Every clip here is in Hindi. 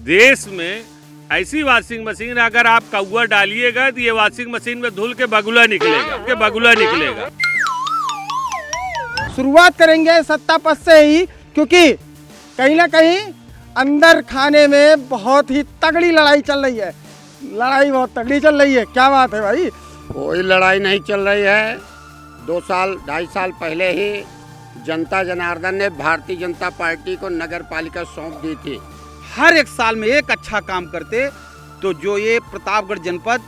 देश में ऐसी वॉशिंग मशीन अगर आप कौआ डालिएगा तो ये वॉशिंग मशीन में धुल के बगुला निकलेगा। शुरुआत करेंगे सत्ता पद से ही, क्योंकि कहीं ना कहीं अंदर खाने में बहुत ही तगड़ी लड़ाई चल रही है। लड़ाई बहुत तगड़ी चल रही है। क्या बात है भाई? कोई लड़ाई नहीं चल रही है। 2-2.5 साल पहले ही जनता जनार्दन ने भारतीय जनता पार्टी को नगर पालिका सौंप दी थी। हर एक साल में एक अच्छा काम करते तो जो ये प्रतापगढ़ जनपद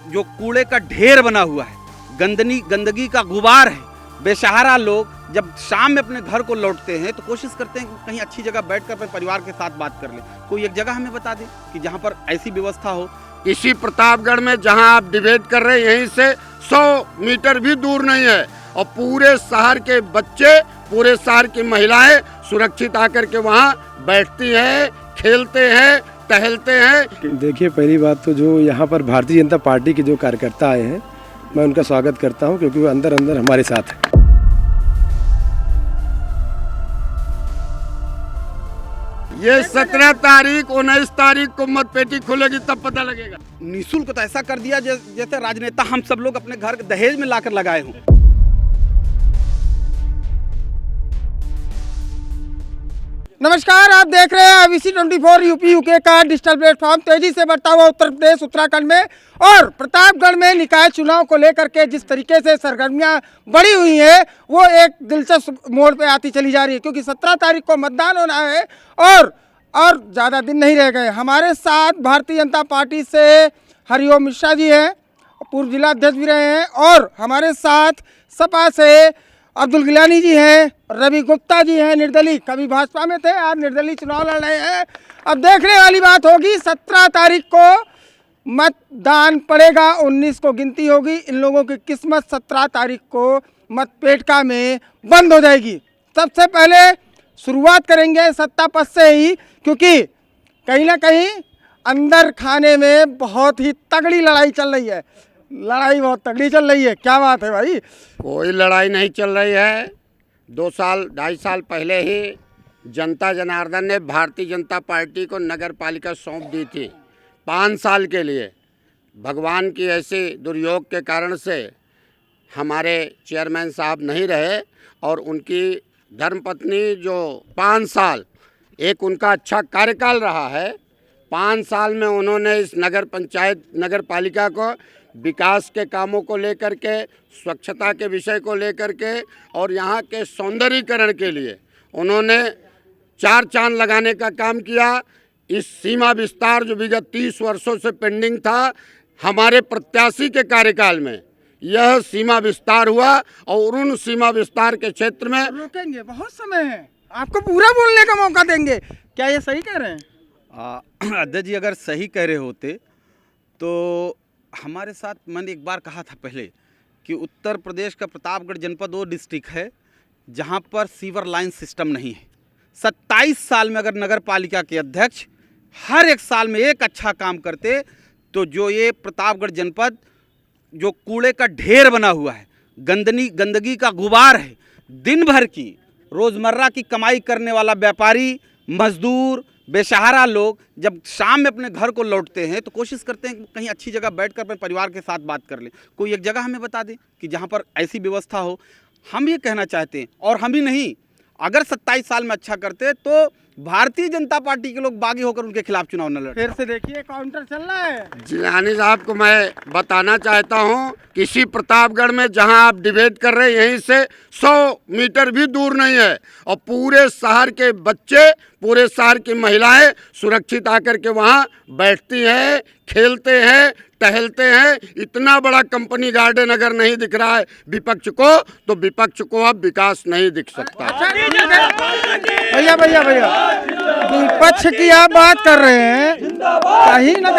जो कूड़े का ढेर बना हुआ है, गंदगी का गुबार है, बेसहारा लोग जब शाम में अपने घर को लौटते हैं तो कोशिश करते हैं कि कहीं अच्छी जगह बैठकर अपने परिवार के साथ बात कर ले। कोई एक जगह हमें बता दे कि जहाँ पर ऐसी व्यवस्था हो। इसी प्रतापगढ़ में जहां आप डिबेट कर रहे हैं, यहीं से 100 मीटर भी दूर नहीं है, और पूरे शहर के बच्चे, पूरे शहर की महिलाएं सुरक्षित आकर के वहां बैठती हैं, खेलते हैं, टहलते हैं। देखिए, पहली बात तो जो यहाँ पर भारतीय जनता पार्टी के जो कार्यकर्ता आए हैं, मैं उनका स्वागत करता हूँ, क्योंकि वो अंदर हमारे साथ हैं। ये 17 तारीख 19 तारीख को मतपेटी खुलेगी, तब पता लगेगा। निःशुल्क तो ऐसा कर दिया जैसे राजनेता हम सब लोग अपने घर दहेज में लाकर लगाए हों। नमस्कार, आप देख रहे हैं अवीसी 24 यूपी यूके का डिजिटल प्लेटफॉर्म। तेजी से बढ़ता हुआ उत्तर प्रदेश उत्तराखंड में और प्रतापगढ़ में निकाय चुनाव को लेकर के जिस तरीके से सरगर्मियां बढ़ी हुई हैं, वो एक दिलचस्प मोड़ पे आती चली जा रही है, क्योंकि 17 तारीख को मतदान होना है और ज़्यादा दिन नहीं रह गए। हमारे साथ भारतीय जनता पार्टी से हरिओम मिश्रा जी हैं, पूर्व जिला अध्यक्ष भी रहे हैं, और हमारे साथ सपा से अब्दुल गिलानी जी हैं, रवि गुप्ता जी हैं, निर्दलीय, कभी भाजपा में थे, आज निर्दलीय चुनाव लड़ रहे हैं। अब देखने वाली बात होगी, 17 तारीख को मतदान पड़ेगा, 19 को गिनती होगी। इन लोगों की किस्मत 17 तारीख को मतपेटिका में बंद हो जाएगी। सबसे पहले शुरुआत करेंगे सत्ता पद से ही, क्योंकि कहीं ना कहीं अंदर खाने में बहुत ही तगड़ी लड़ाई चल रही है। लड़ाई बहुत तगड़ी चल रही है। क्या बात है भाई? कोई लड़ाई नहीं चल रही है। 2-2.5 साल पहले ही जनता जनार्दन ने भारतीय जनता पार्टी को नगर पालिका सौंप दी थी 5 साल के लिए। भगवान की ऐसे दुर्योग के कारण से हमारे चेयरमैन साहब नहीं रहे, और उनकी धर्मपत्नी जो 5 साल एक उनका अच्छा कार्यकाल रहा है। 5 साल में उन्होंने इस नगर पालिका को विकास के कामों को लेकर के, स्वच्छता के विषय को लेकर के, और यहाँ के सौंदर्यीकरण के लिए उन्होंने 4 चांद लगाने का काम किया। इस सीमा विस्तार जो विगत 30 वर्षों से पेंडिंग था, हमारे प्रत्याशी के कार्यकाल में यह सीमा विस्तार हुआ, और उन सीमा विस्तार के क्षेत्र में रोकेंगे, बहुत समय है, आपको पूरा बोलने का मौका देंगे। क्या ये सही कह रहे हैं? अध्यक्ष जी, अगर सही कह रहे होते तो हमारे साथ मैंने एक बार कहा था पहले कि उत्तर प्रदेश का प्रतापगढ़ जनपद वो डिस्ट्रिक्ट है जहां पर सीवर लाइन सिस्टम नहीं है। 27 साल में अगर नगर पालिका के अध्यक्ष हर एक साल में एक अच्छा काम करते तो जो ये प्रतापगढ़ जनपद जो कूड़े का ढेर बना हुआ है, गंदगी का गुबार है, दिन भर की रोज़मर्रा की कमाई करने वाला व्यापारी, मजदूर, बेसहारा लोग जब शाम में अपने घर को लौटते हैं तो कोशिश करते हैं कि कहीं अच्छी जगह बैठकर अपने परिवार के साथ बात कर ले। कोई एक जगह हमें बता दे कि जहां पर ऐसी व्यवस्था हो। हम ये कहना चाहते हैं, और हम ही नहीं, अगर 27 साल में अच्छा करते तो भारतीय जनता पार्टी के लोग बागी होकर उनके खिलाफ चुनाव न लड़े। फिर से देखिए, काउंटर चल रहा है। जिलानी साहब को मैं बताना चाहता हूं, किसी प्रतापगढ़ में जहां आप डिबेट कर रहे हैं, यहीं से 100 मीटर भी दूर नहीं है, और पूरे शहर के बच्चे, पूरे शहर की महिलाएं सुरक्षित आकर के वहां बैठती हैं, खेलते हैं, टहलते हैं। इतना बड़ा कंपनी गार्डन अगर नहीं दिख रहा है विपक्ष को, तो विपक्ष को अब विकास नहीं दिख सकता। भैया विपक्ष की आप बात कर रहे हैं, कहीं ना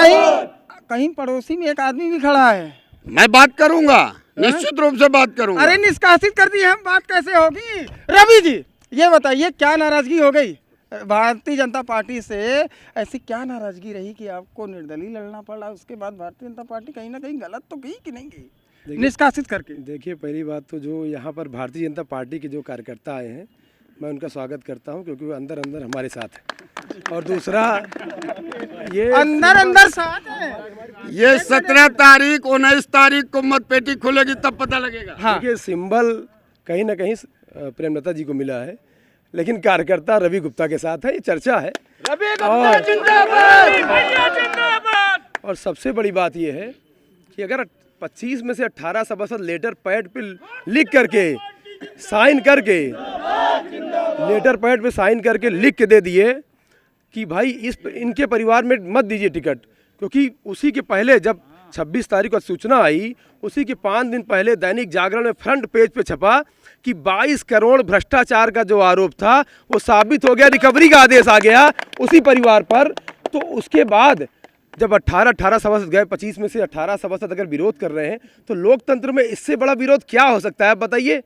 कहीं पड़ोसी में एक आदमी भी खड़ा है। मैं बात करूंगा, निश्चित रूप से बात करूंगा। अरे निष्कासित कर दी, हम बात कैसे होगी? रवि जी, ये बताइए, क्या नाराजगी हो गई भारतीय जनता पार्टी से? ऐसी क्या नाराजगी रही कि आपको निर्दलीय लड़ना पड़ा? उसके बाद भारतीय जनता पार्टी कहीं ना कहीं गलत तो की कि नहीं की निष्कासित करके? देखिए, पहली बात तो जो यहाँ पर भारतीय जनता पार्टी के जो कार्यकर्ता आए हैं, मैं उनका स्वागत करता हूँ, क्योंकि वो अंदर हमारे साथ हैं। और ये अंदर अंदर साथ है। ये 17 तारीख 19 तारीख को मतपेटी खुलेगी तब पता लगेगा। हाँ, देखिए सिंबल कहीं ना कहीं प्रेमलता जी को मिला है, लेकिन कार्यकर्ता रवि गुप्ता के साथ है, ये चर्चा है। और सबसे बड़ी बात ये है कि अगर 25 में से 18 सभासद लेटर पैड पे लिख करके साइन करके लेटर पैड पे साइन करके लिख के दे दिए कि भाई इनके परिवार में मत दीजिए टिकट, क्योंकि उसी के पहले जब 26 तारीख को सूचना आई, उसी के 5 दिन पहले दैनिक जागरण में फ्रंट पेज पे छपा कि 22 करोड़ भ्रष्टाचार का जो आरोप था वो साबित हो गया, रिकवरी का आदेश आ गया उसी परिवार पर। तो उसके बाद जब 18 सभासद गए, 25 में से 18 सभासद अगर विरोध कर रहे हैं तो लोकतंत्र में इससे बड़ा विरोध क्या हो सकता है, बताइए।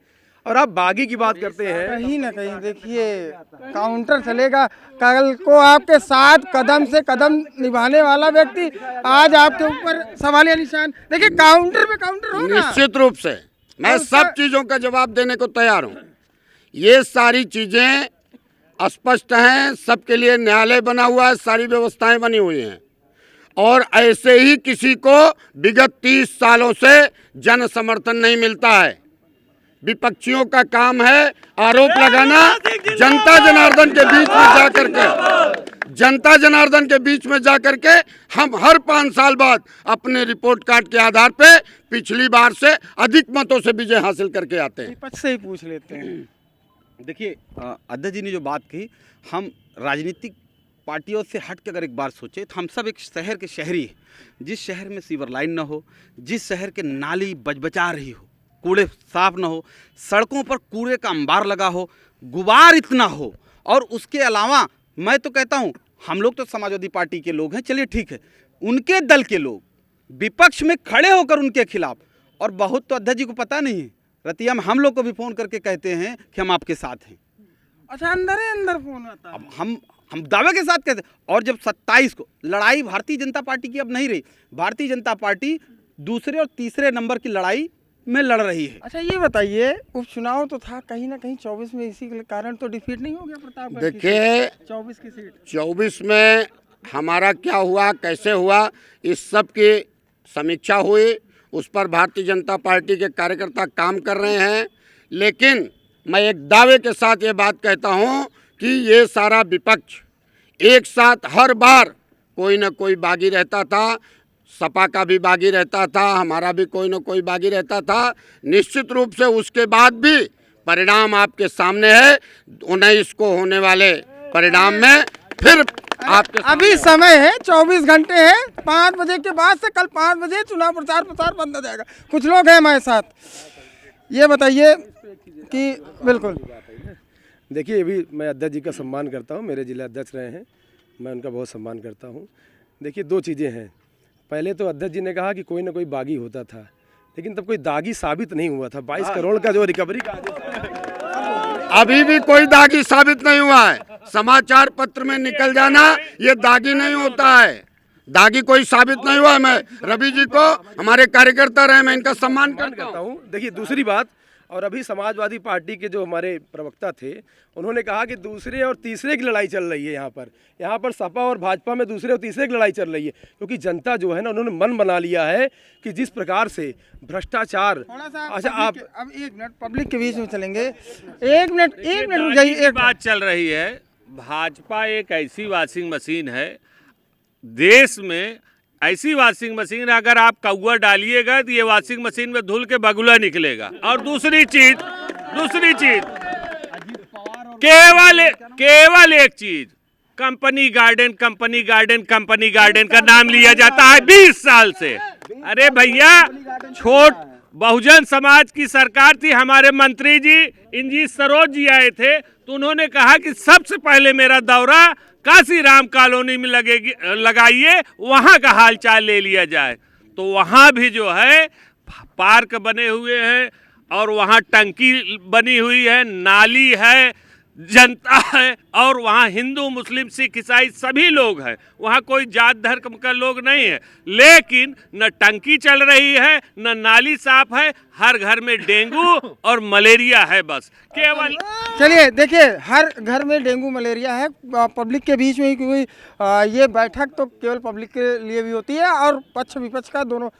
और आप बागी की बात करते हैं, कहीं ना कहीं देखिए काउंटर चलेगा। कल को आपके साथ कदम से कदम निभाने वाला व्यक्ति आज आपके ऊपर सवालिया निशान। देखिए काउंटर पे काउंटर होगा। निश्चित रूप से मैं सब चीज़ों का जवाब देने को तैयार हूँ। ये सारी चीज़ें स्पष्ट हैं, सबके लिए न्यायालय बना हुआ है, सारी व्यवस्थाएं बनी हुई हैं। और ऐसे ही किसी को विगत 30 सालों से जन समर्थन नहीं मिलता है। विपक्षियों का काम है आरोप लगाना, जनता जनार्दन के बीच में जाकर के, जनता जनार्दन के बीच में जाकर के हम हर 5 साल बाद अपने रिपोर्ट कार्ड के आधार पे पिछली बार से अधिक मतों से विजय हासिल करके आते हैं। विपक्ष से ही पूछ लेते हैं। देखिए अध्यक्ष जी ने जो बात कही, हम राजनीतिक पार्टियों से हट के अगर एक बार सोचे तो हम सब एक शहर के शहरी हैं। जिस शहर में सीवर लाइन ना हो, जिस शहर के नाली बचबचा रही हो, कूड़े साफ ना हो, सड़कों पर कूड़े का अंबार लगा हो, गुबार इतना हो, और उसके अलावा मैं तो कहता हूँ हम लोग तो समाजवादी पार्टी के लोग हैं, चलिए ठीक है, उनके दल के लोग विपक्ष में खड़े होकर उनके खिलाफ, और बहुत तो अध्यक्ष जी को पता नहीं है, रतिया में हम लोग को भी फ़ोन करके कहते हैं कि हम आपके साथ हैं। अच्छा, अंदर ही अंदर फोन आता है। अब हम दावे के साथ कहते हैं। और जब 27 को लड़ाई भारतीय जनता पार्टी की अब नहीं रही, भारतीय जनता पार्टी दूसरे और तीसरे नंबर की लड़ाई में लड़ रही है। अच्छा ये बताइए, उपचुनाव तो था कहीं ना कहीं 24 में, इसी के कारण तो डिफीट नहीं हो गया प्रतापगढ़ की देखिए 24 की सीट। 24 में हमारा क्या हुआ, कैसे हुआ, इस सब की समीक्षा हुई, उस पर भारतीय जनता पार्टी के कार्यकर्ता काम कर रहे हैं। लेकिन मैं एक दावे के साथ ये बात कहता हूँ कि ये सारा विपक्ष एक साथ हर बार कोई न कोई बागी रहता था, सपा का भी बागी रहता था, हमारा भी कोई न कोई बागी रहता था। निश्चित रूप से उसके बाद भी परिणाम आपके सामने है। 19 को होने वाले परिणाम में फिर आपके अभी समय है, 24 घंटे हैं। 5 बजे के बाद से कल 5 बजे चुनाव प्रचार बंद हो जाएगा। कुछ लोग हैं हमारे साथ, ये बताइए कि बिल्कुल देखिए अभी मैं अध्यक्ष जी का सम्मान करता हूँ, मेरे जिला अध्यक्ष रहे हैं, मैं उनका बहुत सम्मान करता हूँ। देखिए 2 चीज़ें हैं। पहले तो अध्यक्ष जी ने कहा कि कोई ना कोई बागी होता था, लेकिन तब कोई दागी साबित नहीं हुआ था। 22 करोड़ का जो रिकवरी का अभी भी कोई दागी साबित नहीं हुआ है। समाचार पत्र में निकल जाना ये दागी नहीं होता है, दागी कोई साबित नहीं हुआ है। मैं रवि जी को, हमारे कार्यकर्ता रहे, मैं इनका सम्मान करता हूँ। देखिए दूसरी बात, और अभी समाजवादी पार्टी के जो हमारे प्रवक्ता थे उन्होंने कहा कि दूसरे और तीसरे की लड़ाई चल रही है। यहाँ पर सपा और भाजपा में दूसरे और तीसरे की लड़ाई चल रही है, क्योंकि जनता जो है ना, उन्होंने मन बना लिया है कि जिस प्रकार से भ्रष्टाचार। अच्छा आप अब 1 मिनट पब्लिक के बीच में चलेंगे। 1 मिनट रुक जाइए। एक बात चल रही है, भाजपा एक ऐसी वॉशिंग मशीन है, देश में ऐसी वॉशिंग मशीन, अगर आप कौआ डालिएगा तो ये वॉशिंग मशीन में धुल के बगुला निकलेगा। और दूसरी चीज केवल एक चीज, कंपनी गार्डन का नाम लिया जाता है 20 साल से। अरे भैया, छोट बहुजन समाज की सरकार थी, हमारे मंत्री जी इंजीत सरोज जी आए थे, तो उन्होंने कहा कि सबसे पहले मेरा दौरा काशी राम कॉलोनी में लगाइए, वहाँ का हालचाल ले लिया जाए। तो वहाँ भी जो है पार्क बने हुए हैं और वहाँ टंकी बनी हुई है, नाली है, जनता है और वहाँ हिंदू मुस्लिम सिख ईसाई सभी लोग हैं, वहाँ कोई जात धर्म का लोग नहीं है। लेकिन न टंकी चल रही है, न नाली साफ है, हर घर में डेंगू और मलेरिया है बस केवल। चलिए देखिए, हर घर में डेंगू मलेरिया है, पब्लिक के बीच में ही, क्योंकि ये बैठक तो केवल पब्लिक के लिए भी होती है और पक्ष विपक्ष का दोनों।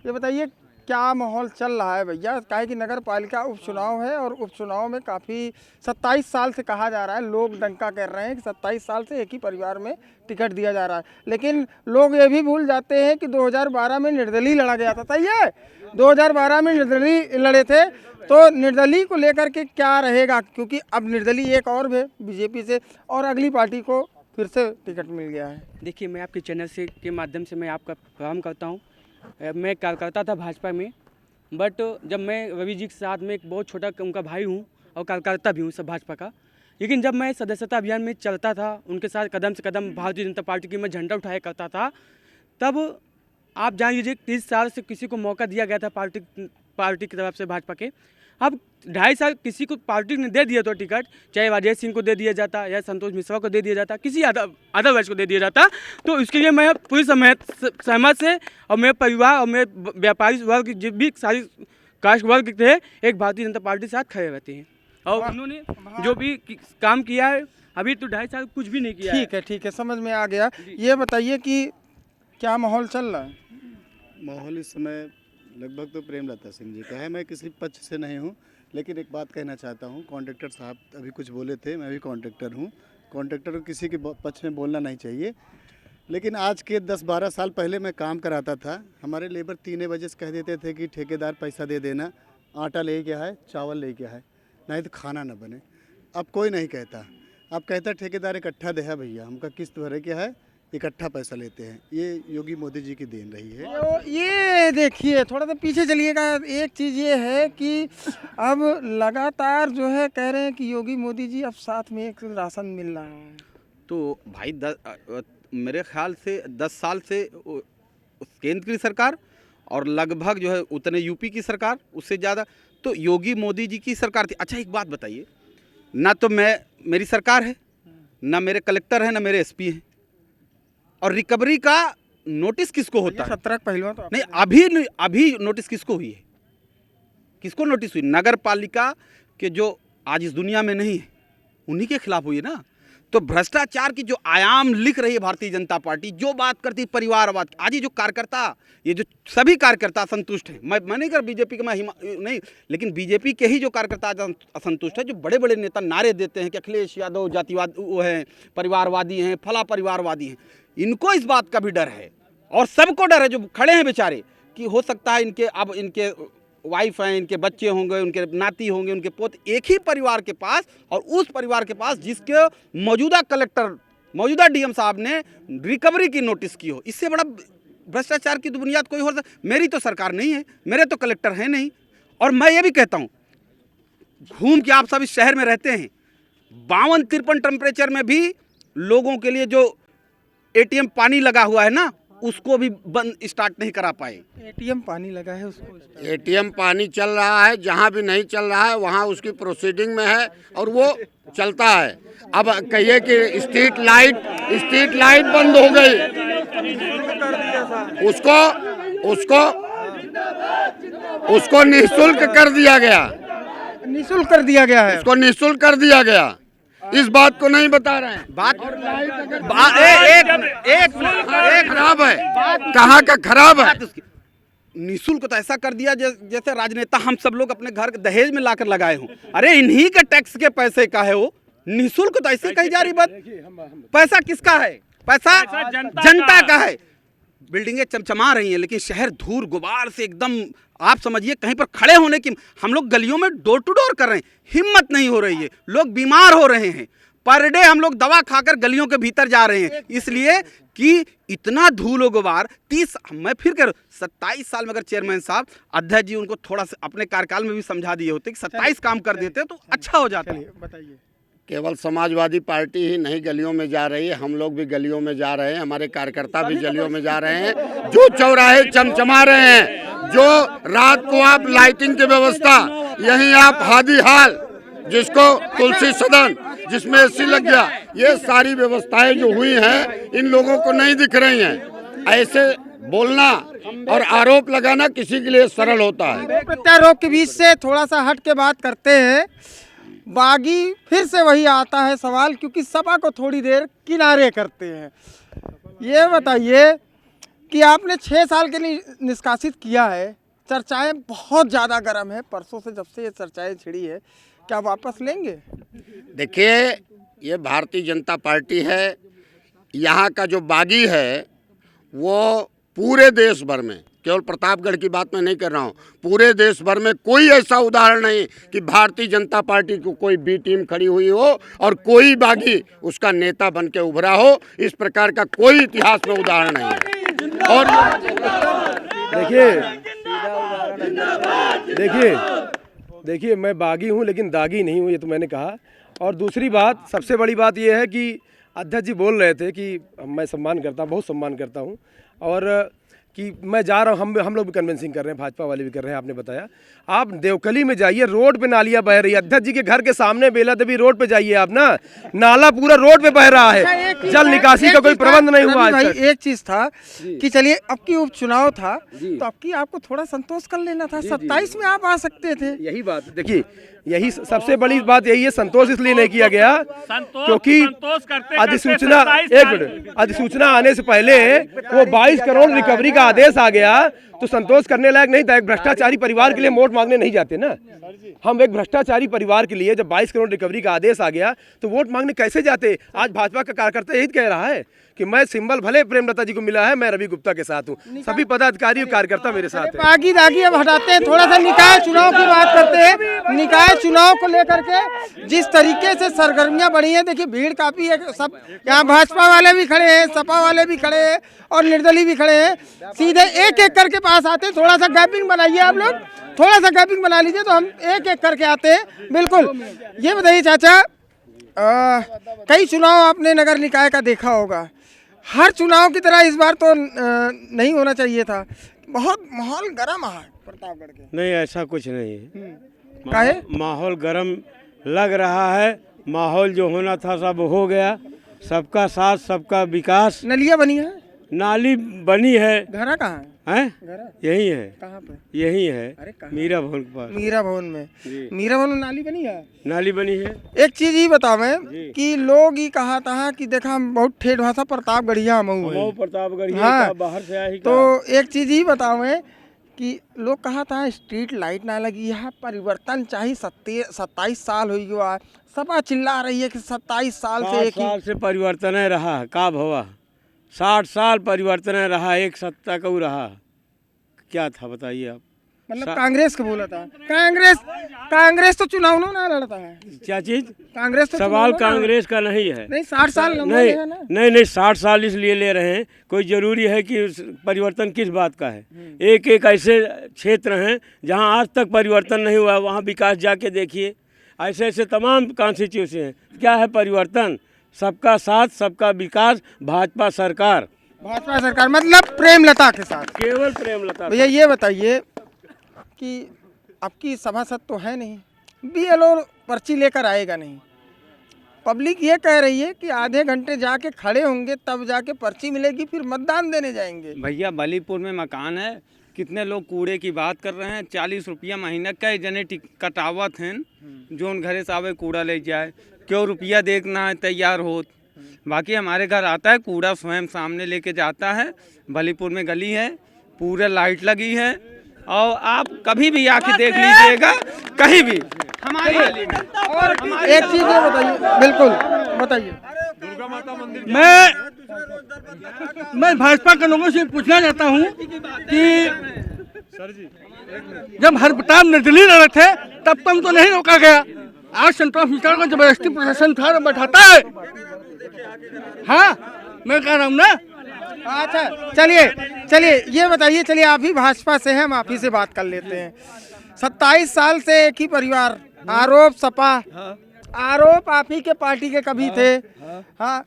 ये बताइए क्या माहौल चल रहा है भैया? काहे कि नगर पालिका उपचुनाव है और उपचुनाव में काफ़ी 27 साल से कहा जा रहा है, लोग डंका कर रहे हैं कि 27 साल से एक ही परिवार में टिकट दिया जा रहा है। लेकिन लोग ये भी भूल जाते हैं कि 2012 में निर्दलीय लड़ा गया था। सही है, 2012 में निर्दलीय लड़े थे, तो निर्दलीय को लेकर के क्या रहेगा? क्योंकि अब निर्दलीय एक और है बीजेपी से और अगली पार्टी को फिर से टिकट मिल गया है। देखिए, मैं आपके चैनल से के माध्यम से मैं आपका काम करता हूँ। मैं कार्यकर्ता था भाजपा में, बट जब मैं रवि जी के साथ में एक बहुत छोटा उनका भाई हूँ और कार्यकर्ता भी हूँ सब भाजपा का, लेकिन जब मैं सदस्यता अभियान में चलता था उनके साथ कदम से कदम भारतीय जनता पार्टी की मैं झंडा उठाया करता था, तब आप जान लीजिए 30 साल से किसी को मौका दिया गया था पार्टी की तरफ से भाजपा के। अब 2.5 साल किसी को पार्टी ने दे दिया तो टिकट, चाहे राजेश सिंह को दे दिया जाता या संतोष मिश्रा को दे दिया जाता, किसी अदरवाइज को दे दिया जाता, तो इसके लिए मैं पूरी सहमत से और मेरे परिवार और मेरे व्यापारी वर्ग जिस भी सारी कास्ट वर्ग थे एक भारतीय जनता पार्टी के साथ खड़े रहते हैं और उन्होंने जो भी काम किया है अभी तो 2.5 साल कुछ भी नहीं किया। ठीक है, समझ में आ गया। ये बताइए कि क्या माहौल चल रहा है? माहौल इस समय लगभग तो प्रेमलता सिंह जी का है। मैं किसी पक्ष से नहीं हूँ, लेकिन एक बात कहना चाहता हूँ। कॉन्ट्रैक्टर साहब अभी कुछ बोले थे, मैं भी कॉन्ट्रैक्टर हूँ। कॉन्ट्रैक्टर को किसी के पक्ष में बोलना नहीं चाहिए, लेकिन आज के 10-12 साल पहले मैं काम कराता था। हमारे लेबर 3 बजे से कह देते थे कि ठेकेदार पैसा दे देना, आटा ले क्या है, चावल ले क्या है, नहीं तो खाना ना बने। अब कोई नहीं कहता, अब कहता ठेकेदार इकट्ठा दे है भैया, हमका किस्त भरे क्या है, इकट्ठा पैसा लेते हैं। ये योगी मोदी जी की देन रही है। ये देखिए, थोड़ा सा पीछे चलिएगा। एक चीज़ ये है कि अब लगातार जो है कह रहे हैं कि योगी मोदी जी अब साथ में एक राशन मिल रहा है। तो भाई मेरे ख्याल से 10 साल से केंद्र की सरकार और लगभग जो है उतने यूपी की सरकार, उससे ज़्यादा तो योगी मोदी जी की सरकार थी। अच्छा एक बात बताइए, ना तो मेरी सरकार है, ना मेरे कलेक्टर हैं, ना मेरे एसपी हैं, और रिकवरी का नोटिस किसको होता है? 17 पहलुओं तो नहीं, अभी नोटिस किसको हुई है? किसको नोटिस हुई? नगर पालिका के जो आज इस दुनिया में नहीं है उन्हीं के खिलाफ हुई है ना। तो भ्रष्टाचार की जो आयाम लिख रही है भारतीय जनता पार्टी, जो बात करती है परिवारवाद, आज ये जो कार्यकर्ता, ये जो सभी कार्यकर्ता असंतुष्ट हैं। मैं नहीं कर बीजेपी का नहीं, लेकिन बीजेपी के ही जो कार्यकर्ता असंतुष्ट है, जो बड़े बड़े नेता नारे देते हैं कि अखिलेश यादव जातिवाद वो हैं, परिवारवादी हैं, फला परिवारवादी हैं, इनको इस बात का भी डर है और सबको डर है जो खड़े हैं बेचारे कि हो सकता है इनके वाइफ हैं, इनके बच्चे होंगे, उनके नाती होंगे, उनके पोते एक ही परिवार के पास, और उस परिवार के पास जिसके मौजूदा कलेक्टर, मौजूदा डीएम साहब ने रिकवरी की नोटिस की हो। इससे बड़ा भ्रष्टाचार की बुनियाद कोई हो सकता? मेरी तो सरकार नहीं है, मेरे तो कलेक्टर हैं नहीं। और मैं ये भी कहता हूँ, घूम के आप सब इस शहर में रहते हैं, 52-53 टेम्परेचर में भी लोगों के लिए जो एटीएम पानी लगा हुआ है ना, उसको भी बंद स्टार्ट नहीं करा पाए। एटीएम पानी लगा है, उसको एटीएम पानी चल रहा है, जहाँ भी नहीं चल रहा है वहाँ उसकी प्रोसीडिंग में है और वो चलता है। अब कहिए कि स्ट्रीट लाइट बंद हो गई, उसको निःशुल्क कर दिया गया। निःशुल्क कर दिया गया है, उसको निःशुल्क कर दिया गया। इस बात को नहीं बता रहे हैं। एक खराब है, कहाँ का खराब है? निःशुल्क तो ऐसा कर दिया जैसे राजनेता हम सब लोग अपने घर दहेज में लाकर लगाए हों। अरे इन्हीं के टैक्स के पैसे का है वो, निःशुल्क तो ऐसे कही जा रही बात। पैसा किसका है? पैसा जनता का है। बिल्डिंगें चमचमा रही हैं, लेकिन शहर धूल गुबार से एकदम, आप समझिए कहीं पर खड़े होने की, हम लोग गलियों में डोर टू डोर कर रहे हैं, हिम्मत नहीं हो रही है, लोग बीमार हो रहे हैं। पर डे हम लोग दवा खाकर गलियों के भीतर जा रहे हैं, इसलिए कि इतना धूल गुबार। 30 मैं फिर कह रहा हूँ, 27 साल में अगर चेयरमैन साहब, अध्यक्ष जी उनको थोड़ा सा अपने कार्यकाल में भी समझा दिए होते कि 27 काम कर देते तो अच्छा हो जाता। बताइए। केवल समाजवादी पार्टी ही नहीं गलियों में जा रही है, हम लोग भी गलियों में जा रहे हैं, हमारे कार्यकर्ता भी गलियों में जा रहे हैं। जो चौराहे चमचमा रहे हैं, जो रात को आप लाइटिंग की व्यवस्था, यहीं आप हादी हाल, जिसको तुलसी सदन, जिसमें एसी लग गया। ये सारी व्यवस्थाएं जो हुई हैं इन लोगों को नहीं दिख रही हैं। ऐसे बोलना और आरोप लगाना किसी के लिए सरल होता है। प्रत्यारोप के बीच से थोड़ा सा हट के बात करते हैं। बागी फिर से वही आता है सवाल, क्योंकि सपा को थोड़ी देर किनारे करते हैं। ये बताइए कि आपने 6 साल के लिए निष्कासित किया है, चर्चाएं बहुत ज़्यादा गर्म है परसों से, जब से ये चर्चाएं छिड़ी है, क्या वापस लेंगे? देखिए, ये भारतीय जनता पार्टी है। यहाँ का जो बागी है वो पूरे देश भर में, केवल प्रतापगढ़ की बात मैं नहीं कर रहा हूँ, पूरे देश भर में कोई ऐसा उदाहरण नहीं कि भारतीय जनता पार्टी को कोई बी टीम खड़ी हुई हो और कोई बागी उसका नेता बन के उभरा हो। इस प्रकार का कोई इतिहास में उदाहरण नहीं है। और देखिए मैं बागी हूँ लेकिन दागी नहीं हूँ, ये तो मैंने कहा। और दूसरी बात, सबसे बड़ी बात ये है कि अध्यक्ष जी बोल रहे थे कि मैं सम्मान करता हूँ, बहुत सम्मान करता हूँ, और कि मैं जा रहा हूँ, हम लोग भी कन्विंसिंग कर रहे हैं, भाजपा वाले भी कर रहे हैं। आपने बताया, आप देवकली में जाइए, रोड पे नालियाँ बह रही है। अध्यक्ष जी के घर के सामने बेला देवी रोड पे जाइए आप ना, नाला पूरा रोड पे बह रहा है। जल निकासी का कोई प्रबंध नहीं हुआ आज तक। एक चीज था कि चलिए अब की उपचुनाव था तो अब की आपको थोड़ा संतोष कर लेना था, 27 में आप आ सकते थे। यही बात देखिए, यही सबसे बड़ी बात यही है। संतोष इसलिए नहीं किया गया क्योंकि अधिसूचना, एक मिनट, अधिसूचना आने से पहले वो 22 करोड़ रिकवरी का आदेश आ गया तो संतोष करने लायक नहीं था। एक भ्रष्टाचारी परिवार के लिए वोट मांगने नहीं जाते ना हम। एक भ्रष्टाचारी परिवार के लिए जब 22 करोड़ रिकवरी का आदेश आ गया तो वोट मांगने कैसे जाते? आज भाजपा का कार्यकर्ता यही कह रहा है कि मैं सिंबल भले प्रेमलता जी को मिला है, मैं रवि गुप्ता के साथ हूँ, सभी पदाधिकारी और कार्यकर्ता मेरे साथ है। बागी दागी अब हटाते हैं, थोड़ा सा निकाय चुनाव की बात करते हैं। निकाय चुनाव को लेकर के जिस तरीके से सरगर्मियां बढ़ी हैं, देखिए भीड़ काफी है। सब यहाँ भाजपा वाले भी खड़े हैं, सपा वाले भी खड़े हैं और निर्दलीय भी खड़े हैं। सीधे एक एक करके पास आते हैं। थोड़ा सा गैपिंग बनाइए आप लोग, थोड़ा सा गैपिंग बना लीजिए तो हम एक एक करके आते हैं। बिल्कुल। ये बताइए चाचा, कई चुनाव आपने नगर निकाय का देखा होगा, हर चुनाव की तरह इस बार तो नहीं होना चाहिए था। बहुत माहौल गर्म है प्रतापगढ़ के। नहीं, ऐसा कुछ नहीं है। काहे? माहौल गर्म लग रहा है। माहौल जो होना था सब हो गया। सबका साथ, सबका विकास। नलियाँ बनी है, नाली बनी है। घरा कहाँ है? यही है। कहाँ पे? यही है, अरे कहाँ? मीरा भवन के पास। मीरा भवन में। मीरा भवन में नाली बनी है। नाली बनी है। एक चीज ही बताओ मैं कि लोग ही कहा था कि देखा हम बहुत ठेठ भाषा प्रतापगढ़िया मऊ प्रतापगढ़ हाँ, बाहर से आया ही तो एक चीज ही बताओ मैं कि लोग कहा था स्ट्रीट लाइट ना लगी है, परिवर्तन चाहिए। 27 साल हो गया, सपा चिल्ला रही है कि 27 साल से एक साल से परिवर्तन रहा का भवा। 60 साल परिवर्तन रहा, एक सत्ता का रहा। क्या था बताइए आप? मतलब कांग्रेस को बोला था। कांग्रेस तो चुनाव ना लड़ता है। क्या चीज? कांग्रेस तो सवाल कांग्रेस का नहीं है। नहीं, 60 साल नहीं 60 साल इसलिए ले रहे हैं, कोई जरूरी है कि परिवर्तन किस बात का है। एक एक ऐसे क्षेत्र हैं जहां आज तक परिवर्तन नहीं हुआ, वहां विकास जाके देखिए। ऐसे ऐसे तमाम कॉन्स्टिट्यूंसी हैं। क्या है परिवर्तन? सबका साथ, सबका विकास, भाजपा सरकार। भाजपा सरकार मतलब प्रेमलता के साथ, केवल प्रेमलता। भैया ये बताइए कि आपकी सभासद तो है नहीं, बीएलओ पर्ची लेकर आएगा नहीं। पब्लिक ये कह रही है कि आधे घंटे जाके खड़े होंगे तब जाके पर्ची मिलेगी, फिर मतदान देने जाएंगे। भैया बलीपुर में मकान है, कितने लोग कूड़े की बात कर रहे हैं। 40 रुपया महीना कई जने कटावत हैं जो उन घरे से आवे कूड़ा ले जाए। क्यों रुपया देखना है तैयार हो। बाकी हमारे घर आता है कूड़ा, स्वयं सामने लेके जाता है। बलीपुर में गली है, पूरा लाइट लगी है, और आप कभी भी आके देख लीजिएगा, कहीं भी हमारी गली में। और एक चीज ये बताइए, बिल्कुल बताइए। मैं भाजपा के लोगों से पूछना चाहता हूँ कि जब हरप्रताप निर्दलीय लड़े थे तब तक तो नहीं रोका गया। आज संतोष मिश्रा को जबरदस्ती प्रशासन थाने बैठाता है। हाँ, मैं कह रहा हूँ ना। अच्छा चलिए ये बताइए, चलिए आप ही भाजपा से हैं, हम आप ही से बात कर लेते हैं। 27 साल से एक ही परिवार, आरोप सपा, आरोप आप ही के पार्टी के कभी थे। हाँ,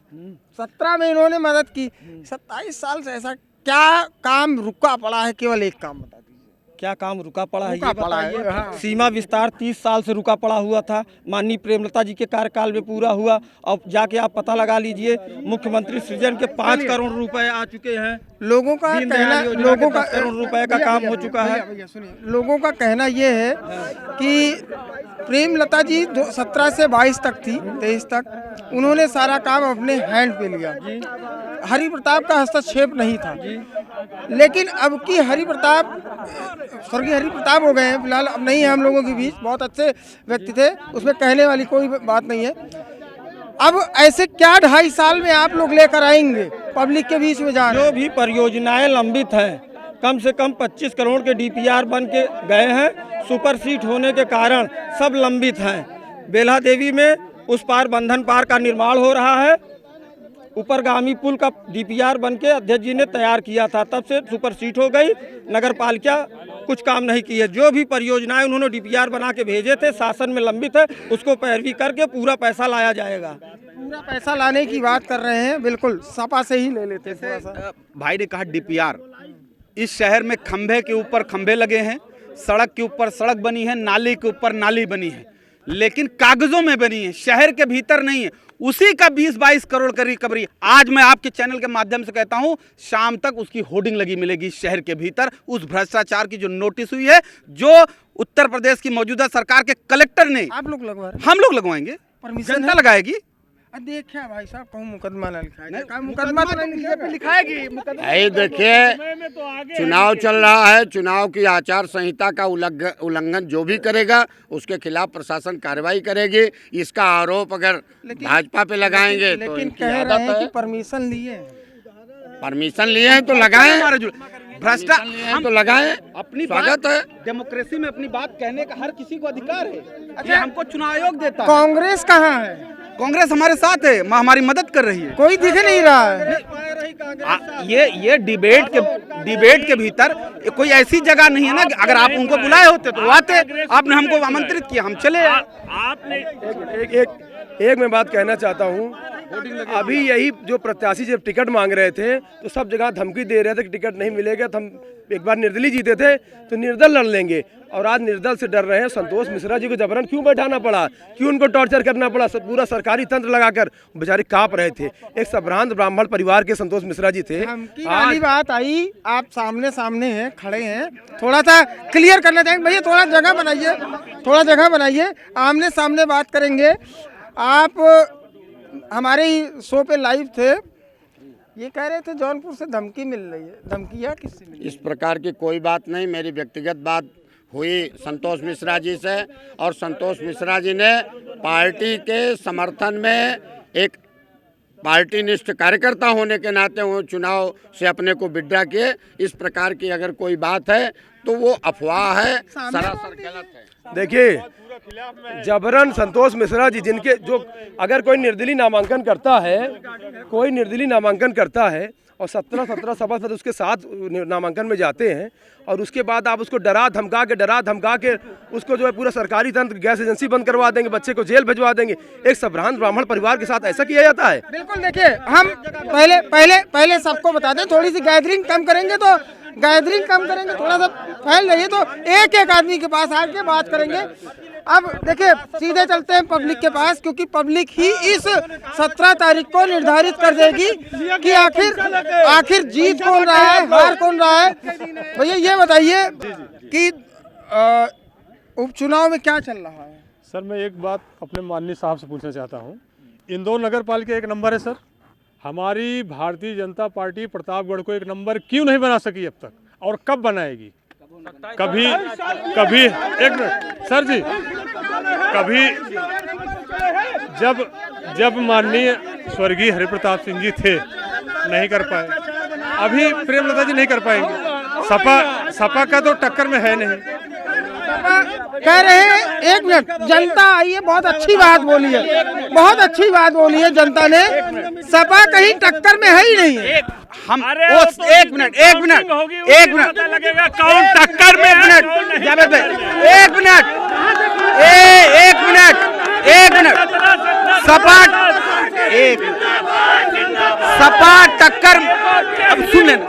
17 में इन्होंने मदद की। 27 साल से ऐसा क्या काम रुका पड़ा है? केवल एक काम बता दीजिए, क्या काम रुका पड़ा है ये बताइए। सीमा विस्तार 30 साल से रुका पड़ा हुआ था, माननीय प्रेमलता जी के कार्यकाल में पूरा हुआ। अब जाके आप पता लगा लीजिए, मुख्यमंत्री सृजन के 5 करोड़ रुपए आ चुके हैं। लोगों का कहना, लोगों का 10 करोड़ रुपए का काम हो चुका है। लोगों का कहना ये है कि प्रेमलता जी 17 से 22 तक थी, 23 तक उन्होंने सारा काम अपने हैंड पे लिया। हरि प्रताप का हस्तक्षेप नहीं था। लेकिन अब की हरि प्रताप, स्वर्गीय हरि प्रताप हो गए हैं, फिलहाल अब नहीं है हम लोगों के बीच। बहुत अच्छे व्यक्ति थे, उसमें कहने वाली कोई बात नहीं है। अब ऐसे क्या 2.5 साल में आप लोग लेकर आएंगे पब्लिक के बीच में जा? जो भी परियोजनाएं लंबित हैं, कम से कम 25 करोड़ के DPR बन के गए हैं, सुपर सीट होने के कारण सब लंबित हैं। बेला देवी में उस पार बंधन पार का निर्माण हो रहा है, ऊपरगामी पुल का DPR बन के अध्यक्ष जी ने तैयार किया था, तब से सुपर सीट हो गई। नगर पालिका कुछ काम नहीं किए। जो भी परियोजनाएं उन्होंने DPR बना के भेजे थे, शासन में लंबित है, उसको पैरवी करके पूरा पैसा लाया जाएगा। पूरा पैसा लाने की बात कर रहे हैं, बिल्कुल सपा से ही ले लेते हैं थोड़ा सा। भाई ने कहा DPR, इस शहर में खंभे के ऊपर खंभे लगे हैं, सड़क के ऊपर सड़क बनी है, नाली के ऊपर नाली बनी है, लेकिन कागजों में बनी है, शहर के भीतर नहीं है। उसी का 20-22 करोड़ का रिकवरी। आज मैं आपके चैनल के माध्यम से कहता हूं, शाम तक उसकी होर्डिंग लगी मिलेगी शहर के भीतर। उस भ्रष्टाचार की जो नोटिस हुई है, जो उत्तर प्रदेश की मौजूदा सरकार के कलेक्टर ने, आप लोग लगवा रहे हैं? हम लोग लगवाएंगे, जनता लगाएगी। देखिए भाई साहब, कहूँ मुकदमा ना लिखाएगी, मुकदमा तो नहीं लिखाएगी। यही देखिए, चुनाव चल रहा है, चुनाव की आचार संहिता का उल्लंघन जो भी करेगा उसके खिलाफ प्रशासन कार्रवाई करेगी। इसका आरोप अगर भाजपा पे लगाएंगे तो इनकी आदत है। परमिशन लिए, परमिशन लिए हैं तो लगाएं, भ्रष्टाचार तो लगाएं, अपनी स्वागत है। डेमोक्रेसी में अपनी बात कहने का हर किसी को अधिकार है। ये हमको चुनाव आयोग देता है। कांग्रेस कहाँ है? कांग्रेस हमारे साथ है, हमारी मदद कर रही है। कोई दिख नहीं रहा है। ये डिबेट के भीतर कोई ऐसी जगह नहीं है ना कि अगर आप उनको बुलाए होते तो आते। आपने हमको आमंत्रित किया, हम चले। आपने एक मैं बात कहना चाहता हूँ, अभी यही जो प्रत्याशी जब टिकट मांग रहे थे तो सब जगह धमकी दे रहे थे कि टिकट नहीं मिलेगा। तो हम एक बार निर्दलीय जीते थे तो निर्दल लड़ लेंगे, और आज निर्दल से डर रहे हैं। संतोष मिश्रा जी को जबरन क्यों बैठाना पड़ा, क्यों उनको टॉर्चर करना पड़ा? पूरा सरकारी तंत्र लगाकर बेचारे कांप रहे थे। एक संभ्रांत ब्राह्मण परिवार के संतोष मिश्रा जी थे। वाली बात आई, आप सामने सामने हैं, खड़े हैं, थोड़ा सा क्लियर करना चाहेंगे भैया? थोड़ा जगह बनाइए, थोड़ा जगह बनाइए, आमने सामने बात करेंगे। आप हमारे ही शो पे लाइव थे, ये कह रहे थे जौनपुर से धमकी मिल रही है। धमकी या किससे मिली? इस प्रकार की कोई बात नहीं। मेरी व्यक्तिगत बात हुई संतोष मिश्रा जी से, और संतोष मिश्रा जी ने पार्टी के समर्थन में, एक पार्टीनिष्ठ कार्यकर्ता होने के नाते वो चुनाव से अपने को विड्रा किए। इस प्रकार की अगर कोई बात है तो वो अफवाह है, सरासर गलत है। देखिए, जबरन संतोष मिश्रा जी, जिनके जो अगर कोई निर्दलीय नामांकन करता है, कोई निर्दलीय नामांकन करता है और 17 सभासद उसके साथ नामांकन में जाते हैं, और उसके बाद आप उसको डरा धमका के उसको जो है पूरा सरकारी तंत्र, गैस एजेंसी बंद करवा देंगे, बच्चे को जेल भिजवा देंगे। एक संभ्रांत ब्राह्मण परिवार के साथ ऐसा किया जाता है? बिल्कुल। देखिए, हम पहले सबको बता दें, थोड़ी सी गैदरिंग कम करेंगे तो थोड़ा सा फैल रही है तो एक आदमी के पास आके बात करेंगे। अब देखिए, सीधे चलते हैं पब्लिक के पास, क्योंकि पब्लिक ही इस 17 तारीख को निर्धारित कर देगी कि आखिर जीत कौन रहा है, हार कौन रहा है। भैया ये बताइए कि उपचुनाव में क्या चल रहा है? सर, मैं एक बात अपने माननीय साहब से पूछना चाहता हूँ। इंदौर नगर पालिका 1 नंबर है सर, हमारी भारतीय जनता पार्टी प्रतापगढ़ को 1 नंबर क्यों नहीं बना सकी अब तक, और कब बनाएगी? कभी एक मिनट सर जी, कभी जब माननीय स्वर्गीय हरिप्रताप सिंह जी थे, नहीं कर पाए, अभी प्रेमलता जी नहीं कर पाएंगे। सपा का तो टक्कर में है नहीं। कह रहे हैं, एक मिनट, जनता आई है, बहुत अच्छी बात बोली है, बहुत अच्छी बात बोली है जनता ने। सपा कहीं टक्कर में है ही नहीं है। हम एक मिनट लगेगा कौन टक्कर में है। एक मिनट एक मिनट, सपाट टक्कर, अब सुन लेना,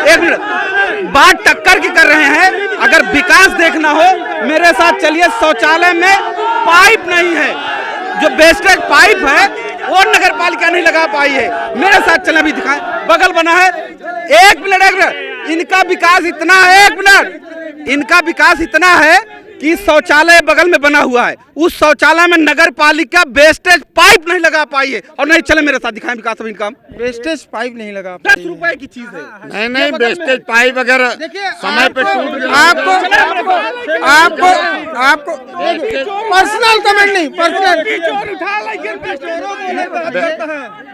एक मिनट, बात टक्कर की कर रहे हैं। अगर विकास देखना हो मेरे साथ चलिए, शौचालय में पाइप नहीं है, जो वेस्टेज पाइप है वो नगर पालिका नहीं लगा पाई है। मेरे साथ चलें, भी दिखाएं, बगल बना है। एक मिनट, इनका विकास इतना है, एक मिनट, इनका विकास इतना है कि शौचालय बगल में बना हुआ है, उस शौचालय में नगर पालिका वेस्टेज पाइप नहीं लगा पाई है। और नहीं, चले मेरे साथ दिखाएं विकास इनका। वेस्टेज पाइप नहीं लगा, 10 रुपए की चीज है। नहीं, वेस्टेज पाइप अगर समय पे टूट गया, आपको पर्सनल कमेंट नहीं, पर्सनल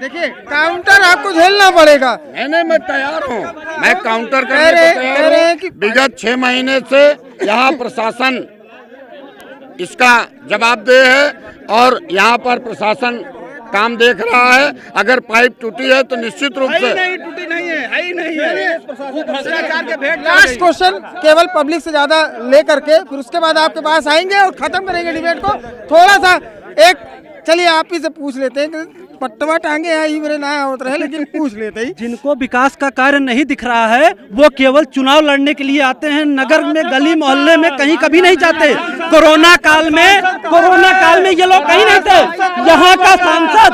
देखिए काउंटर आपको झेलना पड़ेगा। नहीं, मैं तैयार हूँ, मैं काउंटर कह करने रहे को तैयार हैं कि हूँ। विगत 6 महीने से यहाँ प्रशासन इसका जवाबदेह है और यहाँ पर प्रशासन काम देख रहा है। अगर पाइप टूटी है तो निश्चित रूप से नहीं, टूटी नहीं है, ही नहीं है, भ्रष्टाचार के भेंट। लास्ट क्वेश्चन केवल पब्लिक से ज्यादा लेकर के फिर उसके बाद आपके पास आएंगे और खत्म करेंगे डिबेट को। थोड़ा सा एक चलिए आप ही से पूछ लेते हैं कि पट्टवा टांगे हैं ही मेरे नया होता है, लेकिन पूछ लेते ही। जिनको विकास का कार्य नहीं दिख रहा है वो केवल चुनाव लड़ने के लिए आते हैं, नगर में गली मोहल्ले में कहीं कभी नहीं जाते। कोरोना काल में ये लोग कहीं नहीं थे। यहाँ का सांसद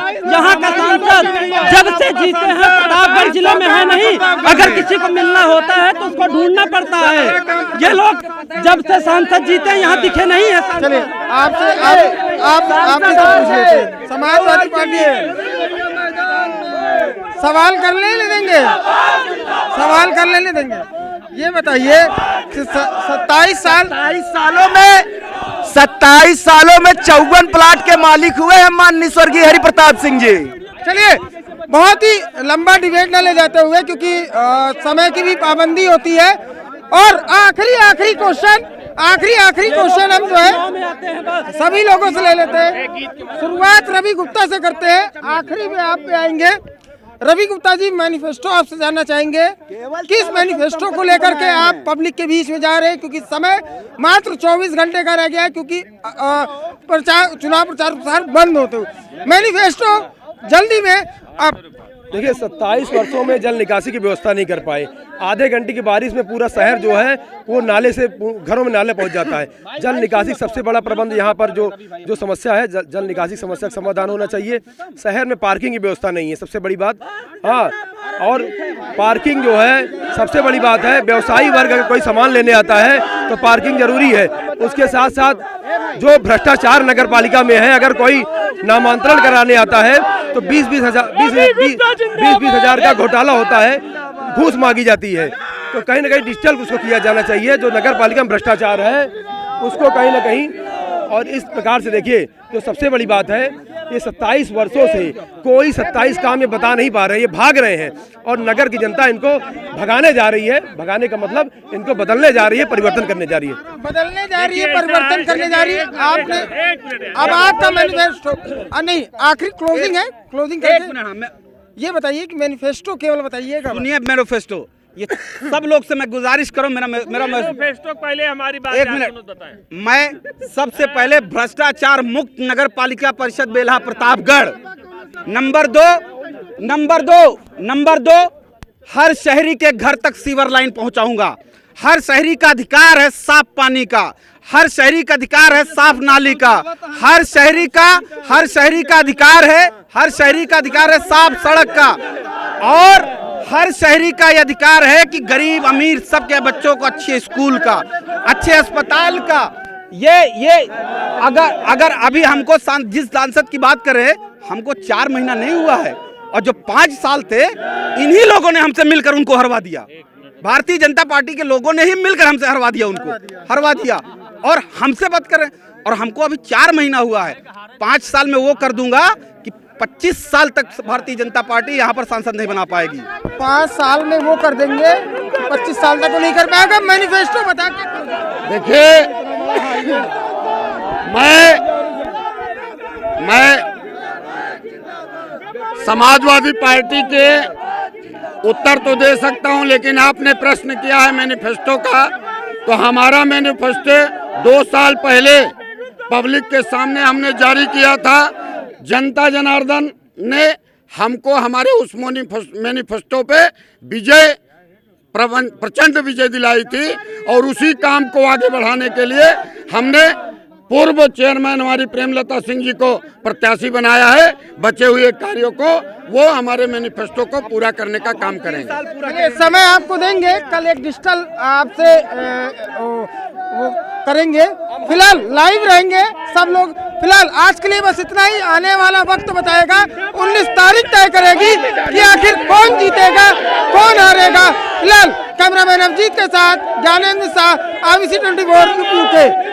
जब से जीते हैं प्रतापगढ़ जिले में है नहीं। अगर किसी को मिलना होता है तो उसको ढूंढना पड़ता है। ये लोग जब से सांसद जीते हैं यहाँ दिखे नहीं है। चलिए आपसे आप पूछ लेते हैं, समाजवादी पार्टी है, सवाल कर लेने देंगे, सवाल कर लेने देंगे। ये बताइए 27 सालों में 54 प्लाट के मालिक हुए हैं माननीय स्वर्गीय हरि प्रताप सिंह जी। चलिए बहुत ही लंबा डिबेट न ले जाते हुए, क्योंकि समय की भी पाबंदी होती है। और आखिरी क्वेश्चन हम जो है सभी लोगों से ले लेते हैं। शुरुआत रवि गुप्ता से करते हैं, आखिरी में आप पे आएंगे। रवि गुप्ता जी, मैनिफेस्टो आपसे जानना चाहेंगे, किस मैनिफेस्टो को लेकर के आप पब्लिक के बीच में जा रहे हैं, क्योंकि समय मात्र 24 घंटे का रह गया है, क्योंकि चुनाव प्रचार बंद होते हुए। मैनिफेस्टो जल्दी में आप देखिए 27 वर्षों में जल निकासी की व्यवस्था नहीं कर पाए। आधे घंटे की बारिश में पूरा शहर जो है वो नाले से घरों में नाले पहुंच जाता है। जल निकासी सबसे बड़ा प्रबंध यहाँ पर जो समस्या है, जल निकासी समस्या का समाधान होना चाहिए। शहर में पार्किंग की व्यवस्था नहीं है, सबसे बड़ी बात। हाँ, और पार्किंग जो है सबसे बड़ी बात है। व्यवसायी वर्ग अगर कोई सामान लेने आता है तो पार्किंग जरूरी है। उसके साथ साथ जो भ्रष्टाचार नगर पालिका में है, अगर कोई नामांतरण कराने आता है तो 20-20 हजार का घोटाला होता है, घूस मांगी जाती है। तो कहीं ना कहीं डिजिटल उसको किया जाना चाहिए। जो नगर पालिका में भ्रष्टाचार है उसको कहीं ना कहीं, और इस प्रकार से देखिए जो सबसे बड़ी बात है, ये 27 वर्षों से कोई 27 काम ये बता नहीं पा रहे, ये भाग रहे हैं और नगर की जनता इनको भगाने जा रही है। भगाने का मतलब इनको बदलने जा रही है, परिवर्तन करने जा रही है, परिवर्तन करने जा रही है। आपने अब आपका मैनिफेस्टो नहीं, आखिरी क्लोजिंग है, क्लोजिंग करके ये बताइए कि मैनिफेस्टो केवल बताइएगा। सुनिए, मैनिफेस्टो ये सब लोग से मैं गुजारिश करूं, मेरा मैनिफेस्टो पहले हमारी बात एक मिनट बताएं। मैं सबसे पहले भ्रष्टाचार मुक्त नगर पालिका परिषद बेल्हा प्रतापगढ़। नंबर दो, हर शहरी के घर तक सीवर लाइन पहुंचाऊंगा। हर शहरी का अधिकार है साफ पानी का, हर शहरी का अधिकार है साफ नाली का, हर शहरी का अधिकार है साफ सड़क का, और हर शहरी का यह अधिकार है कि गरीब अमीर सबके बच्चों को अच्छे स्कूल का, अच्छे अस्पताल का। ये अगर अभी हमको जिस सांसद की बात करें, हमको 4 महीना नहीं हुआ है और जो 5 साल थे इन्हीं लोगों ने हमसे मिलकर उनको हरवा दिया। भारतीय जनता पार्टी के लोगों ने ही मिलकर हमसे हरवा दिया और हमसे बात करें। और हमको अभी 4 महीना हुआ है, 5 साल में वो कर दूंगा कि 25 साल तक भारतीय जनता पार्टी यहाँ पर सांसद नहीं बना पाएगी। 5 साल में वो कर देंगे, 25 साल तक वो नहीं कर पाएगा। मैनिफेस्टो बता के देखिए, मैं समाजवादी पार्टी के उत्तर तो दे सकता हूं, लेकिन आपने प्रश्न किया है मैनिफेस्टो का, तो हमारा मैनिफेस्टो 2 साल पहले पब्लिक के सामने हमने जारी किया था। जनता जनार्दन ने हमको हमारे उस मैनिफेस्टो पे विजय प्रचंड विजय दिलाई थी और उसी काम को आगे बढ़ाने के लिए हमने पूर्व चेयरमैन हमारी प्रेमलता सिंह जी को प्रत्याशी बनाया है। बचे हुए कार्यों को वो हमारे मैनिफेस्टो को पूरा करने का काम करेंगे। समय आपको देंगे, कल एक डिजिटल आपसे वो करेंगे। फिलहाल लाइव रहेंगे सब लोग। फिलहाल आज के लिए बस इतना ही। आने वाला वक्त बताएगा, 19 तारीख तय करेगी कि आखिर कौन जीतेगा कौन हारेगा। फिलहाल कैमरामैन अभिजीत के साथ ज्ञानेंद्र शाह, IBC 24 यूपी।